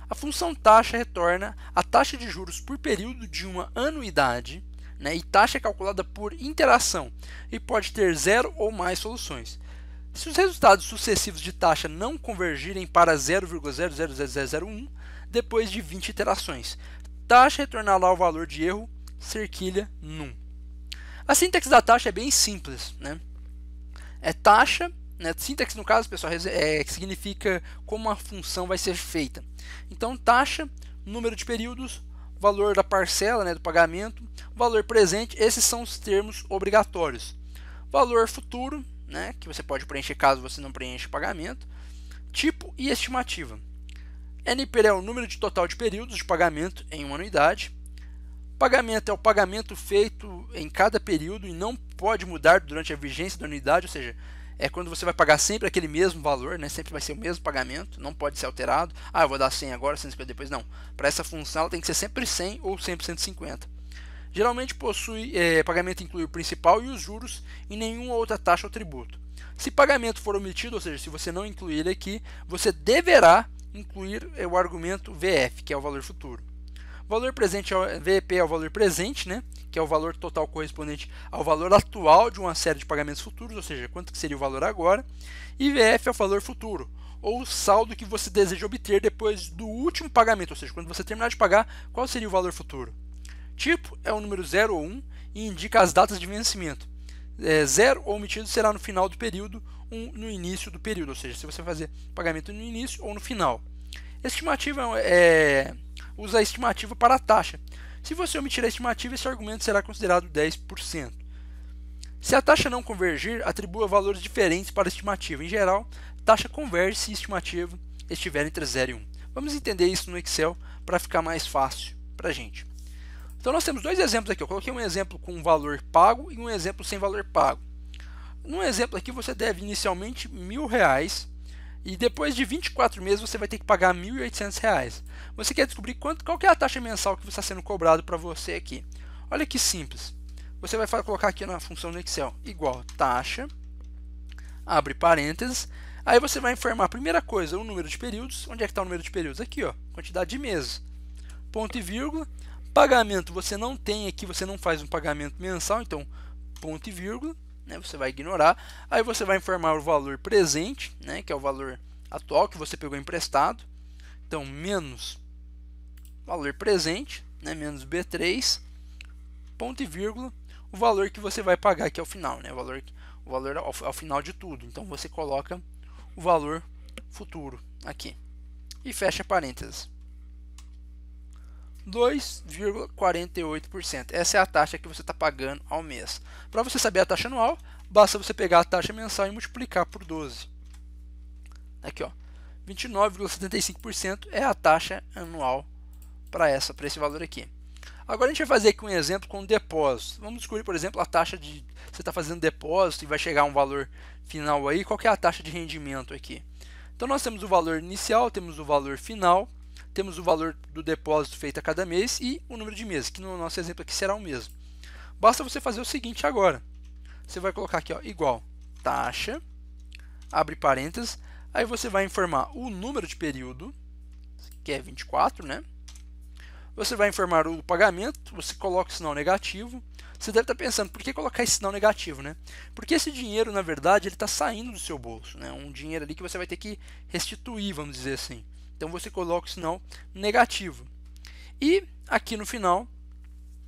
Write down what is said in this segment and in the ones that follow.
A função taxa retorna a taxa de juros por período de uma anuidade, né, e taxa é calculada por interação e pode ter 0 ou mais soluções. Se os resultados sucessivos de taxa não convergirem para 0,000001 depois de 20 iterações, taxa retornará o valor de erro cerquilha num. A sintaxe da taxa é bem simples, né? É taxa, né? Sintaxe no caso, pessoal, significa como a função vai ser feita. Então, taxa, número de períodos, valor da parcela, né, do pagamento, valor presente, esses são os termos obrigatórios. Valor futuro, né, que você pode preencher caso você não preencha o pagamento, tipo e estimativa. NPR é o número de total de períodos de pagamento em uma anuidade. Pagamento é o pagamento feito em cada período e não pode mudar durante a vigência da anuidade, ou seja, é quando você vai pagar sempre aquele mesmo valor, né? Sempre vai ser o mesmo pagamento, não pode ser alterado. Ah, eu vou dar 100 agora, 150 depois, não. Para essa função ela tem que ser sempre 100 ou sempre 150. Geralmente pagamento inclui o principal e os juros e nenhuma outra taxa ou tributo. Se pagamento for omitido, ou seja, se você não incluir ele aqui, você deverá incluir o argumento VF, que é o valor futuro. Valor presente, VP é o valor presente, né, que é o valor total correspondente ao valor atual de uma série de pagamentos futuros, ou seja, quanto que seria o valor agora. E VF é o valor futuro, ou o saldo que você deseja obter depois do último pagamento, ou seja, quando você terminar de pagar, qual seria o valor futuro. Tipo é o número 0 ou 1 e indica as datas de vencimento. 0 ou omitido será no final do período, 1 no início do período, ou seja, se você fazer pagamento no início ou no final. Estimativa usa a estimativa para a taxa. Se você omitir a estimativa, esse argumento será considerado 10%. Se a taxa não convergir, atribua valores diferentes para a estimativa. Em geral, taxa converge se a estimativa estiver entre 0 e 1. Vamos entender isso no Excel para ficar mais fácil para a gente. Então nós temos dois exemplos aqui. Eu coloquei um exemplo com valor pago e um exemplo sem valor pago. No exemplo aqui você deve inicialmente R$1.000 e depois de 24 meses você vai ter que pagar R$1.800. Você quer descobrir qual que é a taxa mensal que está sendo cobrado para você aqui. Olha que simples. Você vai colocar aqui na função do Excel igual taxa, abre parênteses, aí você vai informar a primeira coisa, o número de períodos. Onde é que está o número de períodos? Aqui, ó, quantidade de meses. Ponto e vírgula. Pagamento você não tem aqui, você não faz um pagamento mensal, então ponto e vírgula. Né, você vai ignorar, aí você vai informar o valor presente, né, que é o valor atual que você pegou emprestado, então menos valor presente, né, menos B3, ponto e vírgula, o valor que você vai pagar aqui ao final, né, o valor ao final de tudo, então você coloca o valor futuro aqui e fecha parênteses. 2,48%. Essa é a taxa que você está pagando ao mês. Para você saber a taxa anual, basta você pegar a taxa mensal e multiplicar por 12. Aqui, ó, 29,75% é a taxa anual para esse valor aqui. Agora a gente vai fazer aqui um exemplo com depósito. Vamos descobrir, por exemplo, a taxa de você está fazendo depósito e vai chegar a um valor final aí. Qual que é a taxa de rendimento aqui? Então nós temos o valor inicial, temos o valor final. Temos o valor do depósito feito a cada mês e o número de meses, que no nosso exemplo aqui será o mesmo. Basta você fazer o seguinte agora. Você vai colocar aqui, ó, igual taxa, abre parênteses, aí você vai informar o número de período, que é 24, né? Você vai informar o pagamento, você coloca o sinal negativo. Você deve estar pensando, por que colocar esse sinal negativo, né? Porque esse dinheiro, na verdade, ele está saindo do seu bolso, né? Um dinheiro ali que você vai ter que restituir, vamos dizer assim. Então você coloca o sinal negativo. E aqui no final,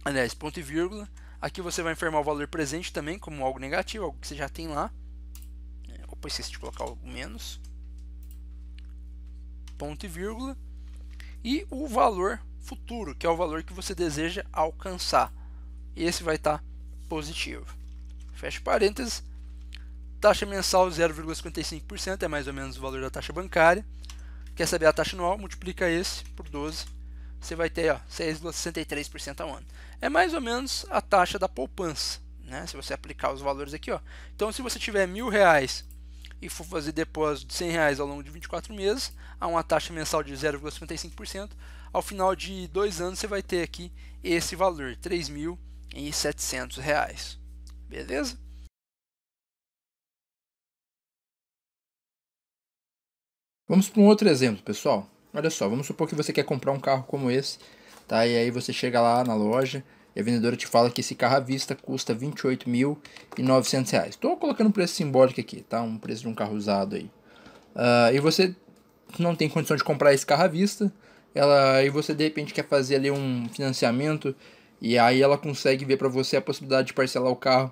aliás, ponto e vírgula, aqui você vai informar o valor presente também como algo negativo, algo que você já tem lá. Opa, esqueci de colocar algo menos. Ponto e vírgula. E o valor futuro, que é o valor que você deseja alcançar. Esse vai estar positivo. Fecha parênteses. Taxa mensal 0,55%, é mais ou menos o valor da taxa bancária. Quer saber a taxa anual? Multiplica esse por 12. Você vai ter 6,63% ao ano. É mais ou menos a taxa da poupança, né? Se você aplicar os valores aqui, ó. Então, se você tiver R$1.000 e for fazer depósito de R$100 ao longo de 24 meses, a uma taxa mensal de 0,55%, ao final de 2 anos você vai ter aqui esse valor, R$3.700. Beleza? Vamos para um outro exemplo, pessoal. Olha só, vamos supor que você quer comprar um carro como esse, tá? E aí você chega lá na loja e a vendedora te fala que esse carro à vista custa R$ 28.900. Estou colocando um preço simbólico aqui, tá? Um preço de um carro usado aí. E você não tem condição de comprar esse carro à vista, e você de repente quer fazer ali um financiamento e aí ela consegue ver para você a possibilidade de parcelar o carro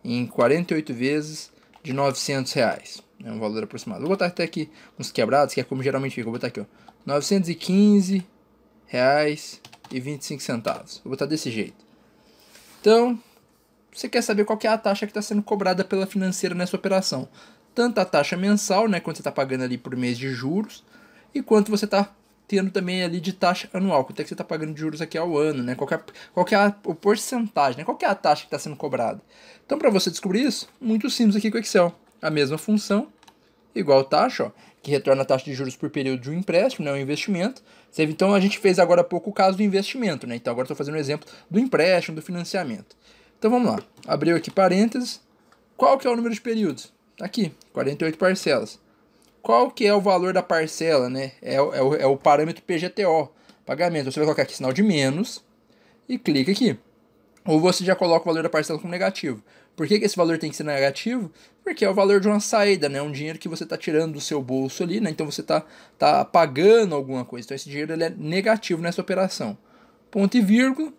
em 48 vezes de R$ 900. É um valor aproximado. Vou botar até aqui uns quebrados, que é como geralmente fica. Vou botar aqui, ó, R$ 915,25. Vou botar desse jeito. Então, você quer saber qual que é a taxa que está sendo cobrada pela financeira nessa operação. Tanto a taxa mensal, né, quanto você está pagando ali por mês de juros, e quanto você está tendo também ali de taxa anual, quanto é que você está pagando de juros aqui ao ano, né, qual que é a porcentagem, né, qual que é a taxa que está sendo cobrada. Então, para você descobrir isso, muito simples aqui com o Excel. A mesma função, igual taxa, ó, que retorna a taxa de juros por período de um empréstimo, né, um investimento. Então, a gente fez agora há pouco o caso do investimento, né, então agora estou fazendo um exemplo do empréstimo, do financiamento. Então vamos lá, abriu aqui parênteses, qual que é o número de períodos? Tá aqui, 48 parcelas. Qual que é o valor da parcela, né? É o parâmetro PGTO, pagamento. Você vai colocar aqui sinal de menos e clica aqui. Ou você já coloca o valor da parcela como negativo. Por que esse valor tem que ser negativo? Porque é o valor de uma saída, né? Um dinheiro que você está tirando do seu bolso ali, né? Então você tá pagando alguma coisa. Então esse dinheiro ele é negativo nessa operação. Ponto e vírgula.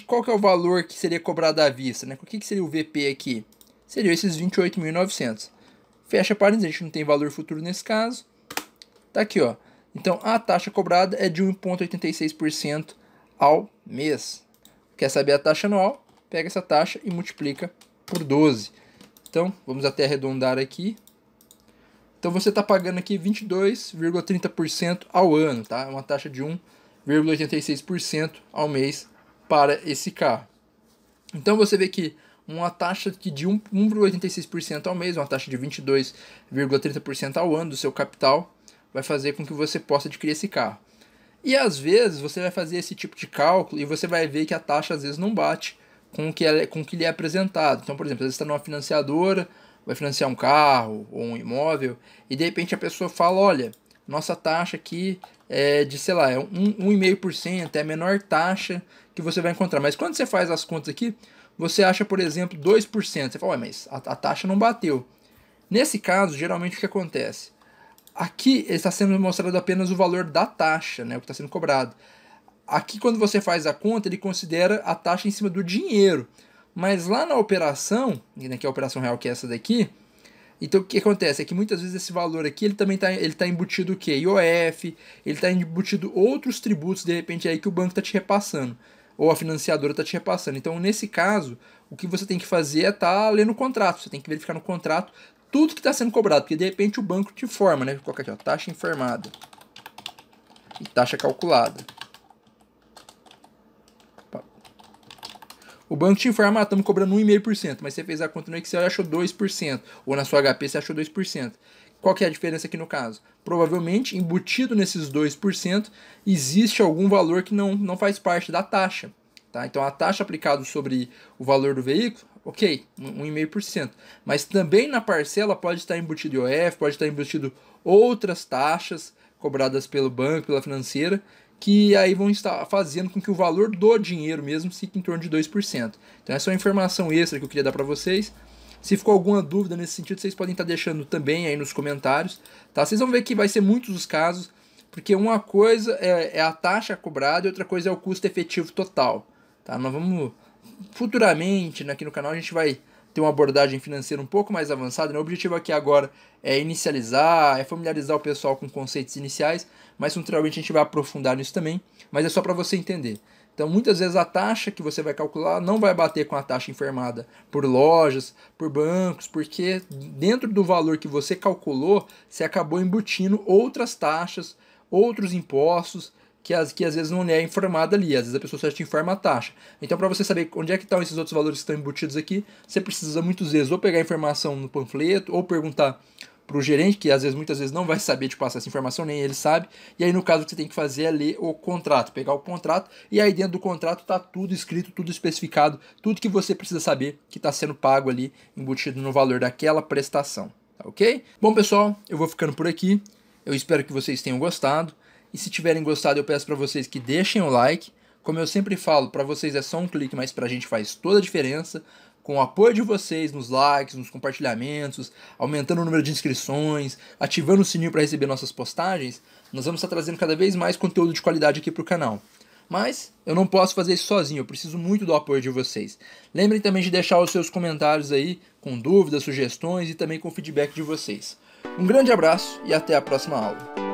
Qual que é o valor que seria cobrado à vista, né? O que seria o VP aqui? Seria esses 28.900. Fecha parênteses, a gente não tem valor futuro nesse caso. Tá aqui, ó. Então a taxa cobrada é de 1,86% ao mês. Quer saber a taxa anual? Pega essa taxa e multiplica por 12. Então, vamos até arredondar aqui. Então você está pagando aqui 22,30% ao ano, tá? Uma taxa de 1,86% ao mês para esse carro. Então você vê que uma taxa de 1,86% ao mês, uma taxa de 22,30% ao ano do seu capital, vai fazer com que você possa adquirir esse carro. E às vezes você vai fazer esse tipo de cálculo e você vai ver que a taxa às vezes não bate com o que lhe é apresentado. Então, por exemplo, às vezes você está numa financiadora, vai financiar um carro ou um imóvel, e de repente a pessoa fala, olha, nossa taxa aqui é de, sei lá, é 1,5%, é a menor taxa que você vai encontrar. Mas quando você faz as contas aqui, você acha, por exemplo, 2%. Você fala, ué, mas a taxa não bateu. Nesse caso, geralmente o que acontece? Aqui está sendo mostrado apenas o valor da taxa, né, o que está sendo cobrado. Aqui, quando você faz a conta, ele considera a taxa em cima do dinheiro. Mas lá na operação, que é a operação real, que é essa daqui, então o que acontece é que muitas vezes esse valor aqui ele também tá embutido o quê? IOF, ele está embutido outros tributos de repente aí que o banco está te repassando, ou a financiadora está te repassando. Então nesse caso, o que você tem que fazer é estar lendo o contrato, você tem que verificar no contrato tudo que está sendo cobrado, porque de repente o banco te informa, né? Coloca aqui, ó, taxa informada e taxa calculada. O banco te informa, estamos cobrando 1,5%, mas você fez a conta no Excel e achou 2%, ou na sua HP você achou 2%. Qual que é a diferença aqui no caso? Provavelmente, embutido nesses 2%, existe algum valor que não faz parte da taxa. Tá? Então, a taxa aplicada sobre o valor do veículo, ok, 1,5%. Mas também na parcela pode estar embutido IOF, pode estar embutido outras taxas cobradas pelo banco, pela financeira, que aí vão estar fazendo com que o valor do dinheiro mesmo fique em torno de 2%. Então essa é uma informação extra que eu queria dar para vocês. Se ficou alguma dúvida nesse sentido, vocês podem estar deixando também aí nos comentários. Tá? Vocês vão ver que vai ser muitos os casos, porque uma coisa é a taxa cobrada e outra coisa é o custo efetivo total. Tá? Nós vamos, futuramente, aqui no canal, a gente vai ter uma abordagem financeira um pouco mais avançada, né? O objetivo aqui agora é inicializar, é familiarizar o pessoal com conceitos iniciais, mas futuramente a gente vai aprofundar nisso também, mas é só para você entender. Então, muitas vezes a taxa que você vai calcular não vai bater com a taxa informada por lojas, por bancos, porque dentro do valor que você calculou, você acabou embutindo outras taxas, outros impostos, que às vezes não é informada ali, às vezes a pessoa só te informa a taxa. Então, para você saber onde é que estão esses outros valores que estão embutidos aqui, você precisa muitas vezes ou pegar a informação no panfleto, ou perguntar para o gerente, que muitas vezes não vai saber te passar essa informação, nem ele sabe. E aí, no caso, o que você tem que fazer é ler o contrato, pegar o contrato, e aí dentro do contrato está tudo escrito, tudo especificado, tudo que você precisa saber que está sendo pago ali, embutido no valor daquela prestação. Tá ok? Bom, pessoal, eu vou ficando por aqui. Eu espero que vocês tenham gostado. E se tiverem gostado, eu peço para vocês que deixem o like. Como eu sempre falo, para vocês é só um clique, mas para a gente faz toda a diferença. Com o apoio de vocês nos likes, nos compartilhamentos, aumentando o número de inscrições, ativando o sininho para receber nossas postagens, nós vamos estar trazendo cada vez mais conteúdo de qualidade aqui para o canal. Mas eu não posso fazer isso sozinho, eu preciso muito do apoio de vocês. Lembrem também de deixar os seus comentários aí, com dúvidas, sugestões e também com feedback de vocês. Um grande abraço e até a próxima aula.